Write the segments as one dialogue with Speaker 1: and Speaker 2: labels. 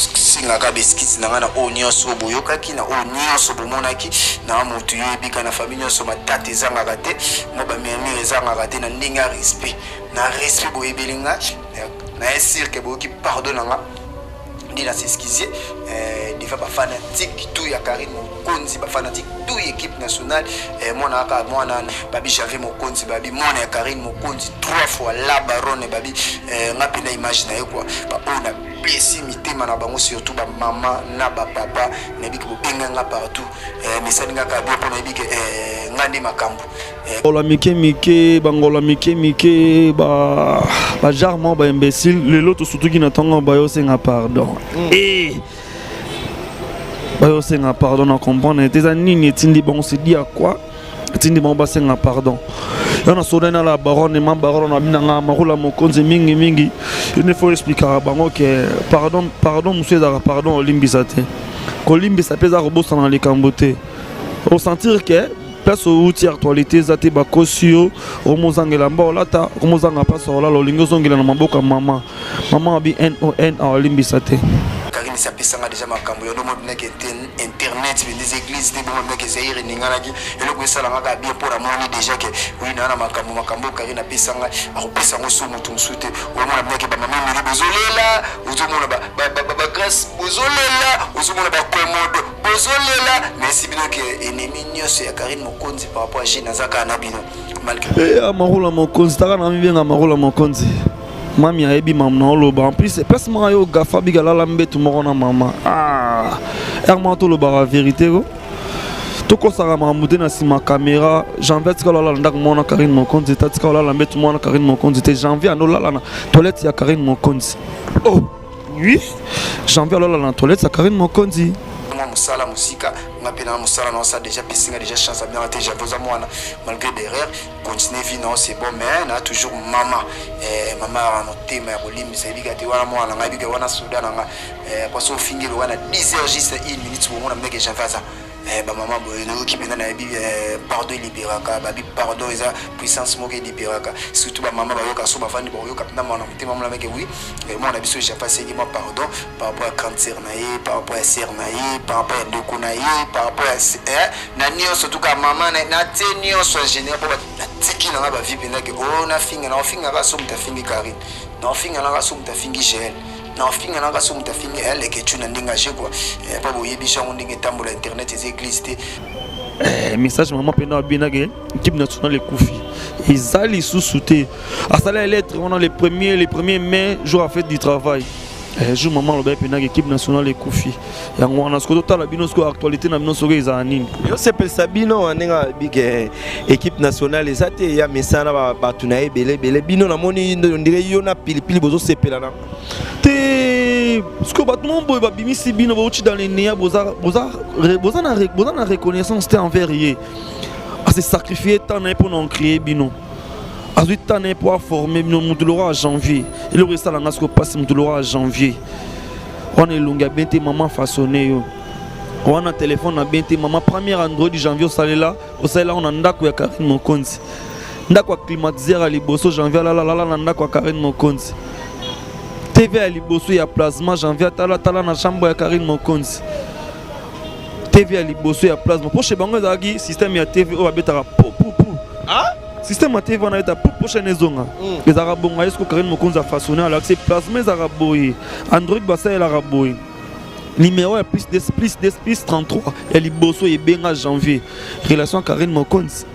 Speaker 1: singa ka beskiti na ngana onyo so boyoka ki na onyo so bomonaki na mutu yebika na famille so matate zanga kate mo ba memi zanga kate na ndinga respect boyebelinga na esir ke boki pardonnanga ndina s'excuser déjà ba fanatique tout ya Karine Mokonzi ba fanatique tout équipe nationale mona aka mona babi Javier Mokonzi babi mona ya Karine Mokonzi 3 fois la baronne babi ngapi na image na quoi ba ona blessé mitema na bango surtout ba maman na ba papa na biki bobenga nga partout mais ça ninga ka bien pona biki ngandi makambo
Speaker 2: Bangola mike bangola mike ba jarmo ba imbécile les autres surtout qui n'attendent ba yo senga pardon ba yo senga pardon on comprend tes anini tindi bon se dit à quoi tindi bon ba senga pardon on a sauté na la baronne ma baronne na binanga Marula Mokonzi mingi il ne faut expliquer à bango que pardon monsieur Zara pardon olimbisate ko limbisa pesa robosa na les camboté au sentir que place où tu actualité zate bakosio omozangela mbolata omozanga paso la lolingo zongela na maboka mama abi non olimbisate
Speaker 1: Karine sapesanga déjà makambo yo no mona ke internet des églises des bon mec Zaire ningana ki elo ko sala ngaka bien pour amoni déjà que oui na makambo Karine apesanga akopesanga so mutu msute omona mec ba mama mi bezolela uzomona ba grâce bezolela uzomona ba commode bezolela merci bien que ennemi nyos ya Karine Mokonzi par rapport à Jean Zaka na bino malgré
Speaker 2: Marula Mokonzi taka na mi bien Marula Mokonzi Mami a ebi mam na oloba en plus pes ma yo gafa bigala la mbetu moko na mama ermanto lo ba vérité go to ko sara ma mute na sima caméra janvier tika la ndak mona Karine Mokonzi tatika la mbetu mona Karine Mokonzi te janvier no la na toilette ya Karine Mokonzi oh oui janvier la na toilette ya Karine Mokonzi
Speaker 1: musala musika ngapena musala non ça déjà pissinga déjà chance à bien rater j'ai besoin moi malgré derrière continuer vie non c'est bon mais on a toujours maman en thème ya kolimbi c'est bigati wana moi nga bigati wana soudan nga parce au fingi wana 10h juste 1 minute pour moi mec j'ai fait ça ba maman boyeno qui bena na bi pardon libéraka ba bi pardon eza puissance moke libéraka surtout ba maman ba yoka so ba fandi ba yoka na mona mutima mona mec oui moi na biso j'ai passé moi pardon par rapport à cancer naïe par rapport à ser naïe par rapport à doko naïe par rapport à na nio surtout ka maman na tenio so général pour la tiki na ba vie bena que oh na finga ka so mta fingi Karine na finga na ka so mta fingi gel na finga na ka so mta fingi elle que tu na ndinga je quoi pas boye bicha on ndinga tambola internet les églises
Speaker 2: message maman pena binage équipe nationale Koufi ils sous-souté à ça les lettres on a les premiers mai jour à fête du travail jour maman le pena équipe nationale Koufi yango on a ce que total la bino ce actualité na bino so eza nini
Speaker 3: yo sepel sabino ndenga big équipe nationale ezate ya mesana ba tuna ebele bino na moni ndire yo na pilipili bozo sepela na te ce que battement boy ba bimisi bino ba uchi dans les néa boza na reconnaissance te envers yé à se sacrifier tant pour non créer bino à 8 ans pour former bino mutulora en janvier et le reste là ce que passe mutulora en janvier on est longa bente maman façonné yo on a téléphone na bente maman première Android du janvier au salela on a ndako ya Karine Mokonzi ndako climatiser à liboso janvier la ndako ya Karine Mokonzi TV à liboso ya plasma janvier tala na chambre ya Karine Mokonzi TV à liboso ya plasma pour chez bango zagi système ya TV o abetara pou système à TV on a été pour prochaine zonga les arabes est-ce que Karine Mokonzi a façonné alors que c'est plasma les arabes Android basa el arabes numéro est plus 33 et liboso et benga janvier relation Karine Mokonzi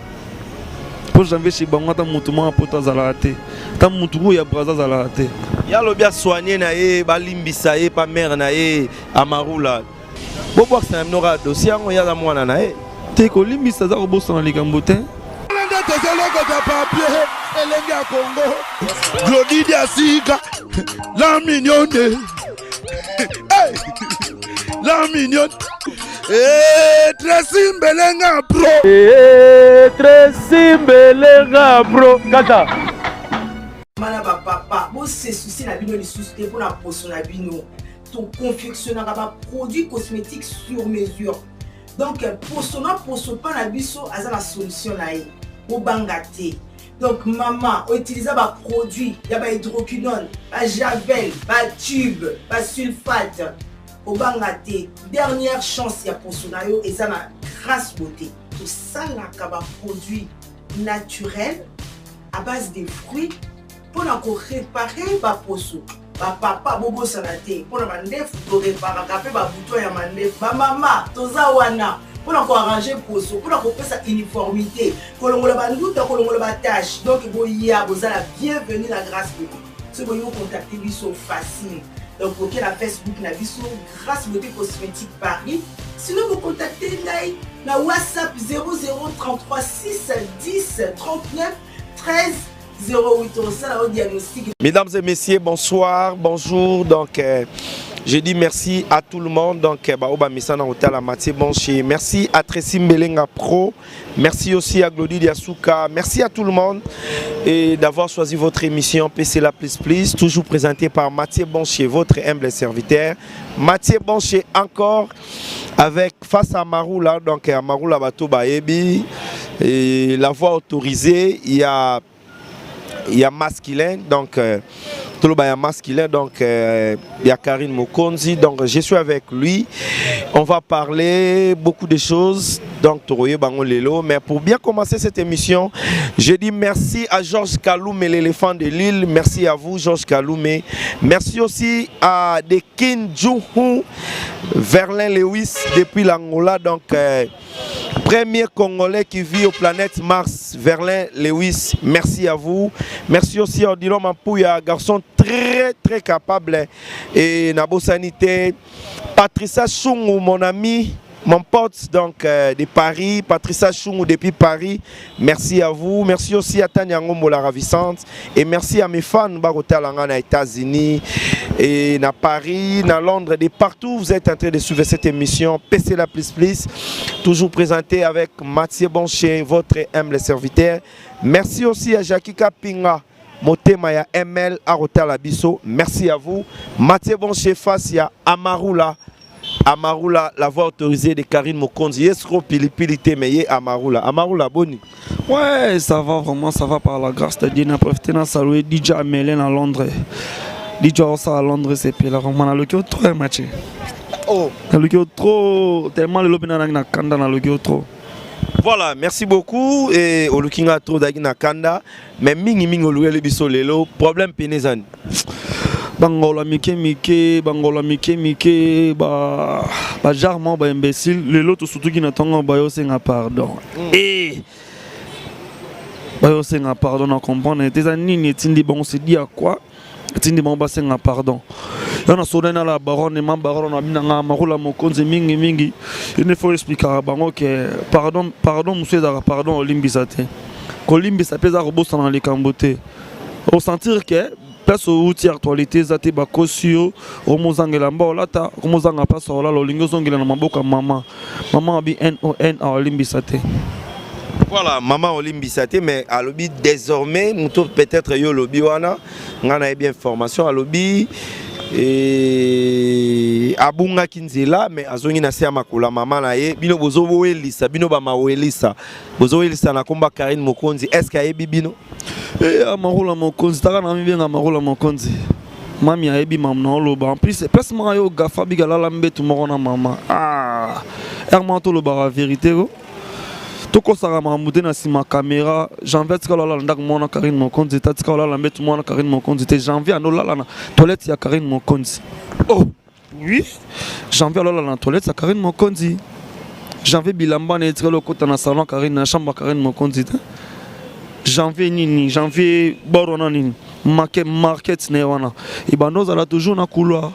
Speaker 3: pour janvier chez bango ta mutumo a pota zalate ta mutugo ya braza zalate ya lo bien soigner na e balimbisa e pa mère na e amarula bobo ça n'aura dossier on ya la mwana na e te ko limbisa za roboso na likambote
Speaker 4: papier elenge ya Congo Glody Diasika la mignonne la mignonne Tracy Mbelenga bro Tracy Mbelenga bro kata
Speaker 5: mana ba papa bo se souci na bino li souci pour la potion na bino ton confectionner ba produit cosmétique sur mesure donc pour pas na biso aza la solution na e au bangate donc maman utiliser ba produit ya ba hydroquinone ba javel ba tube ba sulfate obanga te dernière chance ya poso na yo eza na grâce beauté tosalaka baproduit naturel à base de fruits mpona koréparer baposo bapapa bobosana te mpona mandefu toreparaka mpe babuto ya mandefu bamama toza wana mpona koarrange poso mpona kopesa uniformité kolongola banduta kolongola batache donc boya bozala bienvenue na grâce beauté soki boyi kocontacte biso facile donc oke na Facebook na biso grâce beauté cosmétique Paris sinon bocontacte ngai na WhatsApp 0033 6 10 39 13 08.
Speaker 3: Mesdames et messieurs, bonsoir, bonjour. Donc, je dis merci à tout le monde. Donc, Mathieu Bonché. Merci à Tracy Mbelenga Pro. Merci aussi à Glody Diasuka. Merci à tout le monde et d'avoir choisi votre émission PC La Plus Plus, toujours présentée par Mathieu Bonché, votre humble serviteur. Mathieu Bonché encore avec face à Maroula. Donc, à Maroula Bato Baebi. Et la voix autorisée, il y a masculin, donc tout le monde masculin, donc il y a Karine Mokonzi, donc je suis avec lui. On va parler beaucoup de choses, donc Toroye Bango Lelo. Mais pour bien commencer cette émission, je dis merci à Georges Kaloumé, l'éléphant de l'île. Merci à vous, Georges Kaloumé. Merci aussi à Dekin Djouhou, Verlin Lewis depuis l'Angola, donc premier Congolais qui vit aux planètes Mars, Verlin Lewis, merci à vous. Merci aussi à Odilon Mampouya, garçon très capable et Nabo Sanité. Patricia Chungou, mon ami, mon pote donc de Paris, Patricia Chungou depuis Paris, merci à vous. Merci aussi à Tania Ngombo la ravissante et merci à mes fans Barotalanga aux États-Unis et à Paris, à Londres, de partout. Vous êtes en train de suivre cette émission PC La Plus Plus, toujours présentée avec Mathieu Bonché, votre humble serviteur. Merci aussi à Jackie Kapinga, Motemaya ML Arotala Bisso. Merci à vous. Mathieu Bonché face à Amaroula. Amaroula, la voix autorisée de Karine Mokonzi. Est-ce pilipilité mais Amaroula. Amaroula, boni.
Speaker 2: Ouais, ça va vraiment, ça va par la grâce de Dieu. On a profité de saluer DJ Amelen à Londres. DJ Ossa à Londres, c'est puis là, on a le cœur trop matché.
Speaker 3: Oh,
Speaker 2: le cœur trop, tellement le lobby na kanda na le cœur trop.
Speaker 3: Voilà, merci beaucoup et au lookinga trop d'agina kanda, mais mingi oluwe le biso lelo problème pénézane.
Speaker 2: Bangola mike ba jarment ba imbécile lelo to surtout qui n'attend ba yo senga pardon. Et ba yo senga pardon on comprend tes anini tindi bon se dit à quoi tindi bon ba senga pardon. On a sonné dans la baronne et ma baronne a binanga marula mokonze mingi il faut expliquer à bango que pardon monsieur dara pardon olimbisate ko limbisa pesa robosa dans les camboté au sentir que place où tu actualité zate ba kosio o mozangela mbolata ko mozanga paso la lolingo zongela na maboka mama abi non olimbisate.
Speaker 3: Voilà, maman Olimbisate, mais à lobby désormais, nous peut-être yo lobby wana, on a bien formation à lobby et abunga kinzela, mais azongi na sia makula maman na ye, bino bozo welisa, bino ba ma welisa, bozo welisa na komba Karine Mokonzi, est-ce qu'il y a bibino?
Speaker 2: Amarula Mokonzi, taka na mi bien Amarula Mokonzi. Mami a ebi mam na loba. En plus, place ma yo gafa bigala lambe tout morona maman. Ah, ermanto lo bara vérité go. Toko sara mamouté na sima caméra, janvier tika la ndak mona Karine Mokonzi, tika la lambe tout mona Karine Mokonzi, te janvier no la na toilette ya Karine Mokonzi. Oh, oui. Janvier la na toilette ya Karine Mokonzi. Janvier bilamba na tika lo kota na salon Karine na chambre Karine Mokonzi. Janvier nini, janvier borona nini. Market ne wana. Ibano za la toujours na couloir.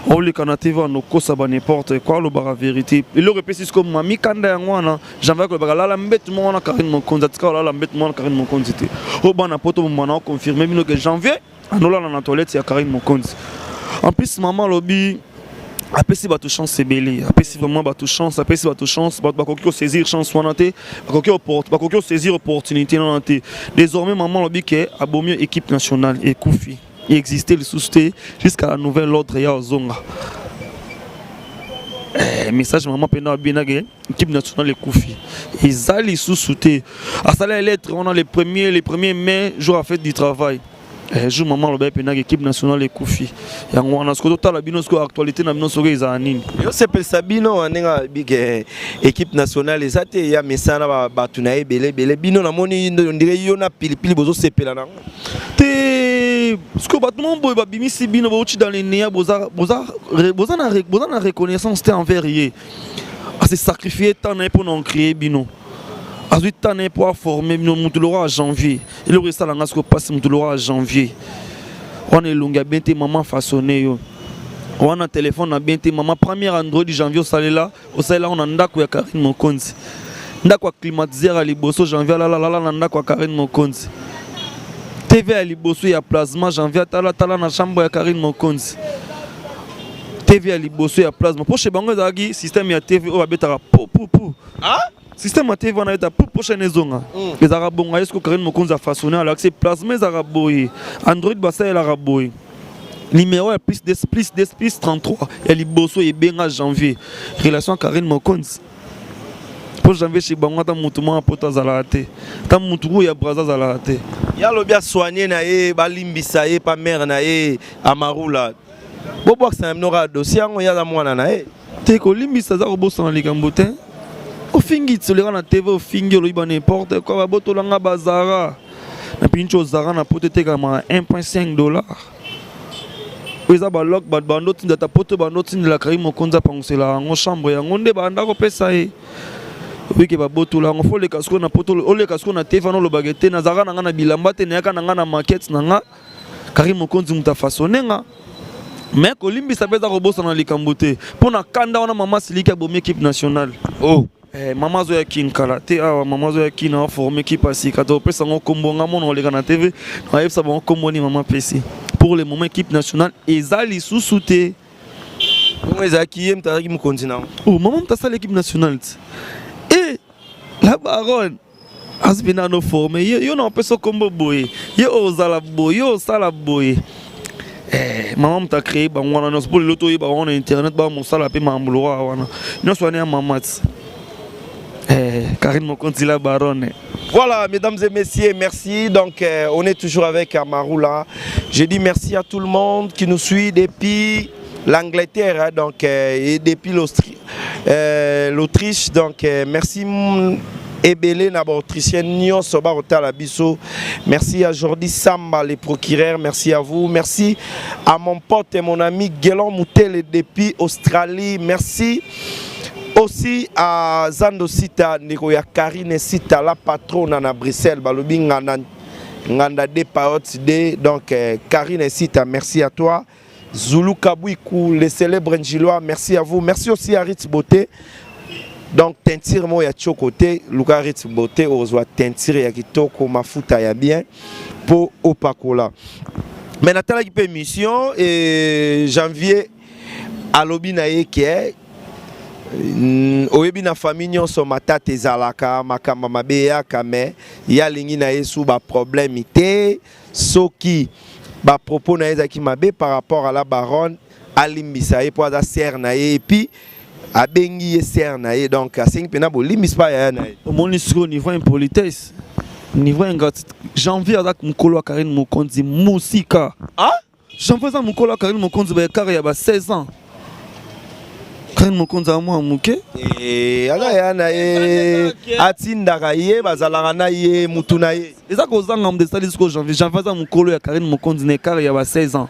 Speaker 2: On les canate va nos causes à n'importe quoi le bar vérité. Il le répète comme mami kanda yangwana. J'envoie que le bar la mbet mon Karine Mokonzi. Tika la mbet mon Karine Mokonzi. Au ban poto mon confirmé mino que janvier. Anola na toilette ya Karine Mokonzi. En plus maman lobby. Après si bateau chance c'est belé. Après si vraiment bateau chance, après si bateau chance, bateau saisir chance wanate, bateau saisir opportunité nanate. Désormais maman lobby que a beau mieux équipe nationale et Koufi. Il existait le sous-té jusqu'à la nouvelle ordre ya Zonga. Message maman pena bien équipe nationale et Koufi. Ils allaient sous-té. À ça les lettres on a les premiers mai jour à fête du travail. jour maman loba pena équipe nationale ekufi yango wana siko totala bino siko actualité na bino soko eza nini
Speaker 3: yo sepelisa bino ndenge bige équipe nationale eza te ya mesana bato na ebele bino namoni ndire yo na pilipili bozo sepela nango
Speaker 2: te siko bato momboye babimisi bino bauti dans les néa boza na reconnaissance te envers ye a se sacrifier tant pour non créer bino a 8 ans pour former bino mutulora à janvier il aurait ça langa siko passe mutulora à janvier on est longa bien te maman façonné yo on a téléphone na bien te maman premier Android janvier au salela on a ndako ya Karine Mokonzi ndako climatiser à liboso janvier la ndako ya Karine Mokonzi TV à liboso ya plasma janvier tala na chambre ya Karine Mokonzi TV à liboso ya plasma pour chez bango zagi système ya TV o babetaka pou
Speaker 3: ah
Speaker 2: système à TV on a été pour prochaine zonga les arabes est-ce que Karine Mokonzi a façonné à l'accès plasma les arabes Android basa el araboy numéro plus 33 et liboso et benga janvier relation Karine Mokonzi pour janvier chez bango ta mutumo a poto zalate ta muturu ya braza zalate
Speaker 3: ya lo bien soigner na e balimbisa e pa mère na e amarula bobo aksa mnora dossier ngo ya la mwana na e
Speaker 2: te ko limbisa za roboso na likambo te o fingi tsolera na TV o fingi lo iba n'importe quoi ba botolanga bazara na pincho zara na pote te kama $1.5 oza ba lock ba bando tinda ta pote bando tinda la Karine Mokonzi pangsela ngo chambre ya ngonde ba ndako pesa e wiki ba botola ngo fole kasko na potolo ole kasko na TV no lo bagete na zara na ngana bilamba te na yaka na ngana market na nga Karine Mokonzi muta façonenga mais ko limbisa beza roboso na likambo te pona kanda wana mama silika bomi équipe nationale
Speaker 3: oh
Speaker 2: maman zo ya kinkala te awa maman zo ya kina formé équipe asika to pesa ngo kombonga mono le na TV na yebsa bon komboni maman pesi pour le moment équipe nationale ezali sous-souté
Speaker 3: on ezaki yem tazaki Mokonzi na
Speaker 2: oh maman ta sala l'équipe nationale et la baronne asbina no formé yo na pesa kombo boye yo ozala boye yo sala boye maman t'a créé on a pour l'auto on a internet mon sala pe mamloa wana no soigner maman Karine Mokonzi la baronne.
Speaker 3: Voilà, mesdames et messieurs, merci. Donc, on est toujours avec Amaroula. Je dis merci à tout le monde qui nous suit depuis l'Angleterre, hein, donc, et depuis l'Autriche. Donc, merci. Ebele naba autrichienne Nyon Soba Rotala Bisso. Merci à Jordi Samba, les procureurs. Merci à vous. Merci à mon pote et mon ami Guélon Moutel depuis Australie. Merci aussi à Zando Sita, Nikoya Karine Sita, la patronne à Bruxelles. Balobi Nganda de Paotide. Donc, Karine Sita, merci à toi. Zulu Kabouikou, les célèbres Njilois, merci à vous. Merci aussi à Ritz Beauté. Donc, teinture mo ya chocoté, Luka Ritz Beauté, ozwa teinture ya kitoko mafuta ya bien pour opakola. Mais natala ki permission et janvier alobi na yeke oyebi na famille nyonso matata ezalaka makamba mabe ya kame ya lingi na yesu ba problème ité soki ba propos na ezaki mabe par rapport à la baronne alimbisa ye po za ser na ye et puis a bengi ser na ye donc a 5 pena bo limis pa ya na ye
Speaker 2: mon niveau niveau impolitesse niveau ingratitude janvier avec mukolo Karine Mokonzi musika
Speaker 3: ah
Speaker 2: janvier za mukolo Karine Mokonzi ba kare ya ba 16 ans Karine Mokonzi a moi muke
Speaker 3: et ala ya na ye atindaka ye bazalaka na ye mutu na ye
Speaker 2: eza ko zanga mde stadis ko janvier za mukolo ya Karine Mokonzi ne kare ya ba 16 ans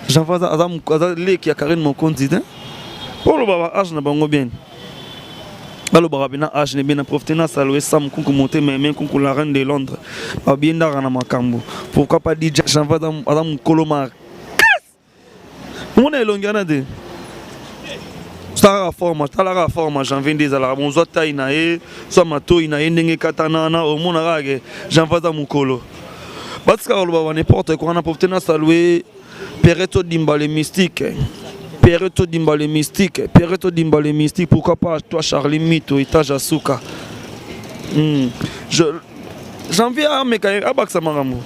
Speaker 2: janvier za leki ya Karine Mokonzi ne pour le baba âge na bango bien balo baba bina âge ne bien profiter na saluer sam kunku monter mais kunku la reine de Londres ba bien ndara na makambo pourquoi pas DJ janvier za mukolo ma mona elongana de tala forma janvier des ala bon zo taille na e so mato ina ndenge katana na o mona rage janvier za mukolo batska lo baba n'importe quoi na profiter na saluer Pereto Dimbale mystique Pereto Dimbale mystique, pourquoi pas toi Charlie Mito, étage à Souka. Janvier à Mekaï, à Baksamaramu.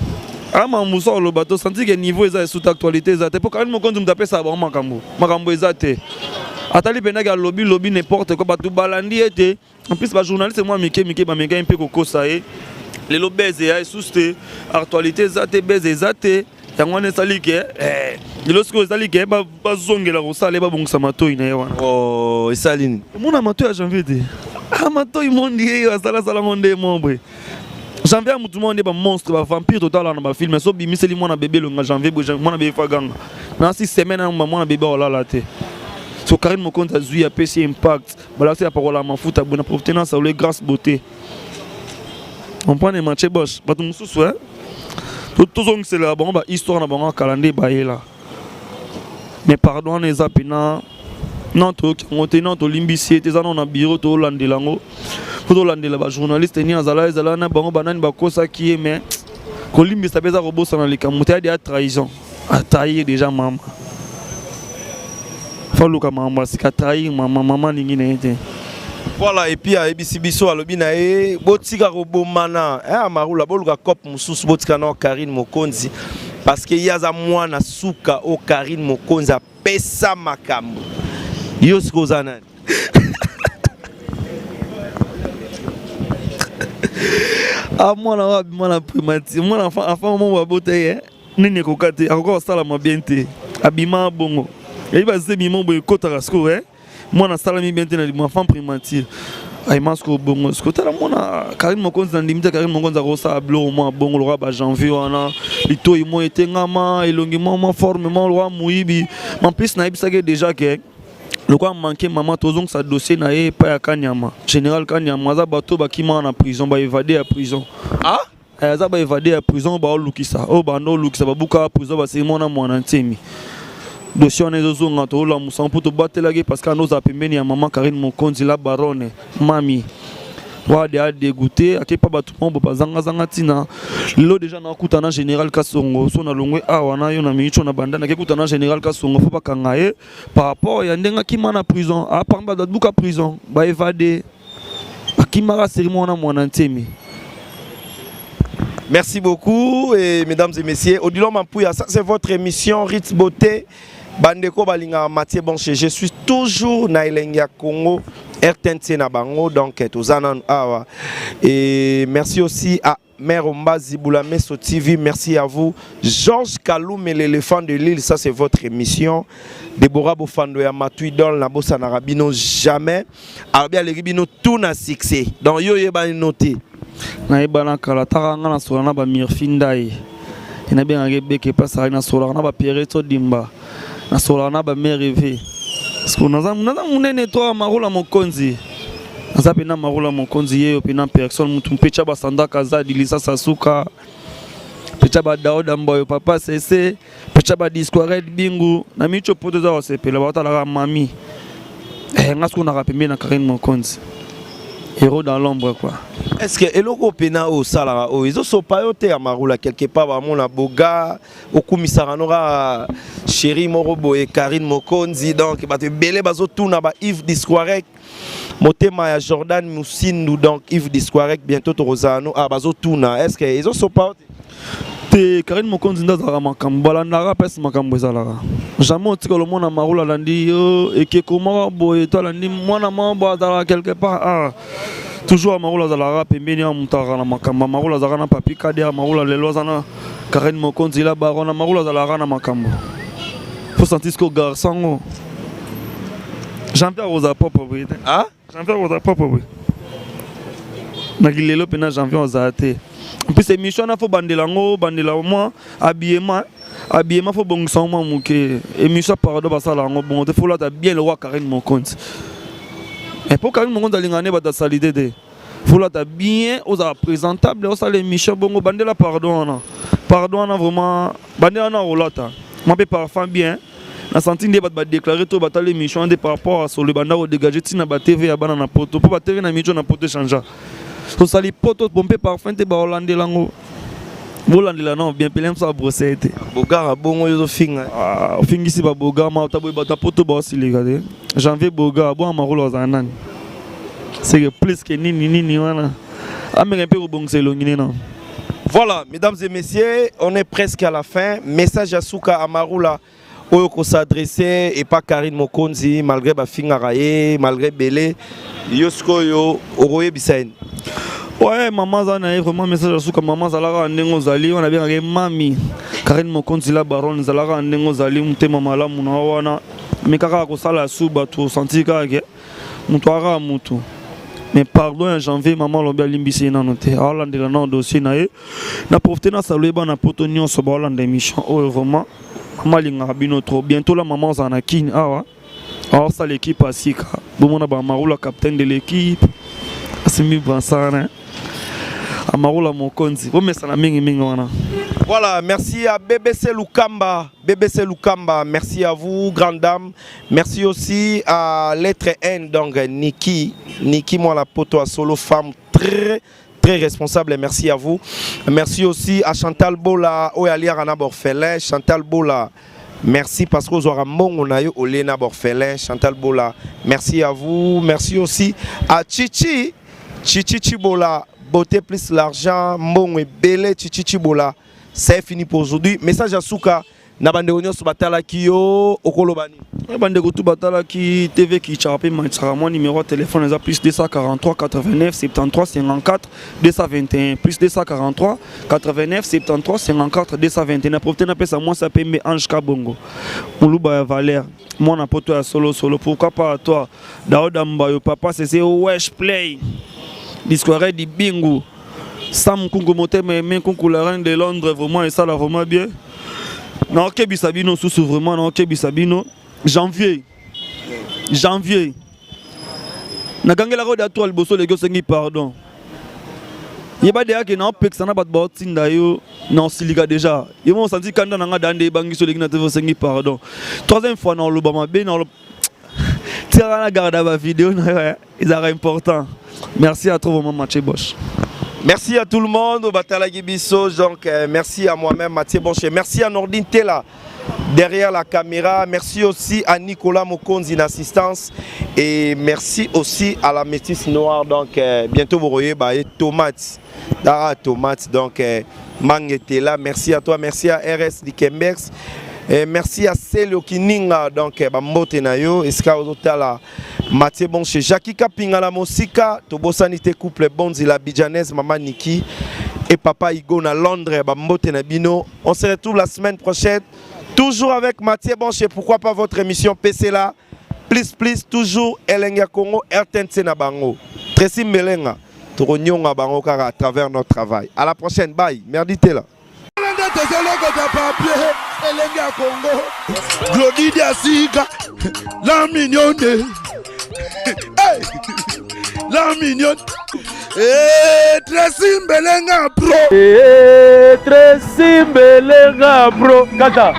Speaker 2: À Mamoussa, le bateau, senti que le niveau est sous actualité. Pour quand on me tape ça, Makambo est Atali Benaga lobby n'importe quoi, tout balandi était. En plus, le journaliste, moi, Mike, un peu coco ça est. les lobes et sous actualité zate beze zate yango ne sali ke lorsque sali ke ba zongela ko sala ba bongisa matoi na yawana
Speaker 3: oh esalini
Speaker 2: mona matoi ya janvier de matoi mondi yo sala sala ngonde mombre janvier mutu monde ba monstre ba vampire total na ba film so bimiseli mona bébé longa janvier mona bébé faganga na 6 semaines na mona bébé olala te so Karine Mokonzi a zui a PC impact balakisi ya parola mafuta bona profiter na sa le grâce beauté on prend les matchs boss bato mususu tout zong c'est la bon ba histoire na bango calendrier ba yela mais pardon les apina non to ngote non to limbisi te zana na bureau to landelango to landela ba journaliste ni azala na bango banani ba kosa qui mais ko limbisa beza ko bossa na likamuta ya trahison a trahir déjà maman Faluka maman sika trahir maman ningine ete.
Speaker 3: Voilà, et puis à Ebisibiso à l'Obinae, Botika Robomana, Amarula, Boluka Kop Moussous, Botika no Karine Mokonzi, parce qu'il y a za mwana suka o Karine Mokonzi a pesa makambo. Yosko Zanan.
Speaker 2: Ah, mwana primati, mwana enfant mon babote, nene kokate, encore sala mabiente, abima bongo. Et il va se dire, mon boy, kota rasko, moi na salami bien tena mon enfant primature ay masko bongo ce côté là mona Karine Mokonzi na limite Karine Mokonzi ko sa blo mo bongo lo ba janvier wana lito imo etengama elongi mo forme mo lo muibi en plus na ibisa que déjà que le quoi manquer maman tozong sa dossier na e pa ya Kanyama général Kanyama za bato bakima na prison ba évader à prison ah za ba évader à prison ba lukisa o ba no lukisa ba buka prison ba c'est mona mwana ntemi dossier on est aux on to la musan pour te battre la parce que nous a pembeni ya maman Karine Mokonzi la baronne mami wa de a dégoûté a pas batu pombo bazanga zanga tina lo déjà na kutana général Kasongo so na longwe awana yo na micho na banda na kutana général Kasongo faut pas kangaye par rapport ya ndenga kima na prison a pamba da buka prison ba évader akimara cérémonie na mwana ntemi.
Speaker 3: Merci beaucoup et mesdames et messieurs, Odilon Mampouya, ça c'est votre émission Ritz Beauté. Bandeko Balinga Mathieu Bonche, je suis toujours na Elengia Congo, RTNC na bango, donc Tozanan Awa. Et merci aussi à Mère Omba Ziboulame sur TV, merci à vous. Georges Kaloum et l'éléphant de l'île, ça c'est votre émission. Deborah Bofando ya Matui Don, la bossa narabino jamais. Arabia Leribino tout na succès. Donc yo yeba noté.
Speaker 2: Na ebana kala taranga na solana ba mirfindai. Ina bien ngebeke pasa na solana ba Pierreto Dimba. Na solana ba mereve. Parce que naza munene to Marula Mokonzi. Naza pena Marula Mokonzi yeyo pena personne mutu mpecha ba sandaka za dilisa sasuka. Pecha ba Daoda Mboyo papa sese, pecha ba Discored Bingu na micho poto za wasepela ba tala mami. Ngasko na rapembe na Karine Mokonzi. Héros dans l'ombre quoi.
Speaker 3: Est-ce que eloko pena o sala o izo sopayote ya Marula quelque part ba mona boga o kumisara nora chéri morobo et Karine Mokonzi donc ba te belé bazo tuna ba Yves Discoirec motema ya Jordan Moussindu donc Yves Discoirec bientôt to Rosano a bazo tuna est-ce que izo sopayote
Speaker 2: te Karine Mokonzi ndazara makambo la ndara pesa makambo ezalaka jamais otika le mona Marula landi yo et que comment boye to landi mona mambo azala quelque part ah toujours Marula zala pembeni ya mutara na makambo Marula zala na papi kade ya Marula lelo zana Karine Mokonzi la barona Marula zala na makambo faut sentir ce que garçon Jean-Pierre Rosa papa oui ah Jean-Pierre Rosa papa oui na gilelo pena Jean-Pierre Rosa te en plus émission na faut bandela moi habillement faut bon sang moi muke émission parado basala ngo bon te faut là bien le roi Karine Mokonzi et pour Karine Mokonzi alingane ba ta salide de faut là bien aux présentable aux l'émission bon bandela pardon na vraiment bandela na rolata moi be parfum bien na senti de ba déclarer to ba ta l'émission de par rapport à sur le banda au dégager tina ba TV ya bana na poto pour ba TV na micho na poto changer so sali poto pomper parfum te ba Hollande lango Hollande la non bien pelem sa brosser te
Speaker 3: boga bongo yo finga
Speaker 2: ah fingisi ba boga ma ta boy ba ta poto ba aussi les gars janvier boga bo Marula zanan c'est que plus que ni wana amere pe robongse longine non.
Speaker 3: Voilà mesdames et messieurs, on est presque à la fin. Message à Souka à Marula Oyoko s'adresser et pas Karine Mokonzi malgré ba finga raye malgré belé yosko yo oroye bisaine.
Speaker 2: Ouais, maman Zana vraiment message à souka maman Zalaga Nengo Zali, on a bien regardé Mami. Karine Mokonzi la baronne Zalaga Nengo Zali, Mute Mamala Munawana. Mais Kaka Kosala Souba, tout senti Kage, Mutwara Mutu. Mais pardon, en janvier, maman l'a bien limbissé dans notre Hollande de la dossier. Na profité na saluer na potonio sur Hollande d'émission. Oh, vraiment, maman linga bino trop. Bientôt la maman Zanakin. Ah ouais. Alors ça l'équipe à Sika. Bon, on a Marou la capitaine de l'équipe. Assimi Bransana. Amaroula Mokonzi. Bon, mais ça n'a mingi wana.
Speaker 3: Voilà, merci à BBC Lukamba. BBC Lukamba, merci à vous, grande dame. Merci aussi à lettre N, donc Niki. Niki, moi, la poto à solo femme très responsable. Merci à vous. Merci aussi à Chantal Bola, Oyalia Rana Borfelin. Chantal Bola, merci parce que vous aurez on a eu Olena Borfelin. Chantal Bola, merci à vous. Merci aussi à Chichi. Chichi Bola, beauté plus l'argent. Mon et belé Chichi Bola. C'est fini pour aujourd'hui. Message à Souka. Nabande onyo sur batala kio okolobani.
Speaker 2: Bande gotu batala ki TV ki charpé mon numéro de téléphone est plus 243 89 73 54 221 plus 243 89 73 54 221. Profitez na pesa moi ça pembe Ange Kabongo. Muluba Valère. Moi na poto ya solo pourquoi pas à toi Daouda Mbayo papa c'est Wesh Play. Discouré di Bingu. Sam Kungu Motema mais Kungu la reine de Londres vraiment et ça là vraiment bien. Non, Kebi Sabino sous vraiment non Kebi Sabino janvier. Na gangela ko da to alboso le gosengi pardon. Yeba de que na pek sana bat botinda yo non siliga déjà. Ils m'ont senti kanda na dande bangi so le gina te sengi pardon. Troisième fois dans le bama be dans le tira na garde la vidéo ils are important. Merci à toi vraiment Mathieu Bosch.
Speaker 3: Merci à tout le monde au Batala Gibiso, donc merci à moi-même Mathieu Bonche, merci à Nordine Tela derrière la caméra, merci aussi à Nicolas Mokonzi d'assistance et merci aussi à la métisse noire, donc bientôt vous voyez tomates, donc Mang Tela, merci à toi, merci à RS Dikembex. Et merci à Célio Kininga, donc Bambote Nayo, Eska Ozotala, Mathieu Bonche, Jackie Kapinga la Mosika, Tobosanité couple Bonzi la Bidjanaise, Maman Niki et Papa Igo na Londres, Bambote Nabino. On se retrouve la semaine prochaine, toujours avec Mathieu Bonche, pourquoi pas votre émission PC là, please, toujours Elenga Congo, RTNC na Bango. Tracy Melenga, Toronyonga Bango à travers notre travail. À la prochaine, bye, merdite là.
Speaker 4: Elenga Congo, Glodidia Sika, la mignonne, hey, la mignonne, Tracy Mbelenga Pro,
Speaker 3: Tracy Mbelenga Pro, Kata.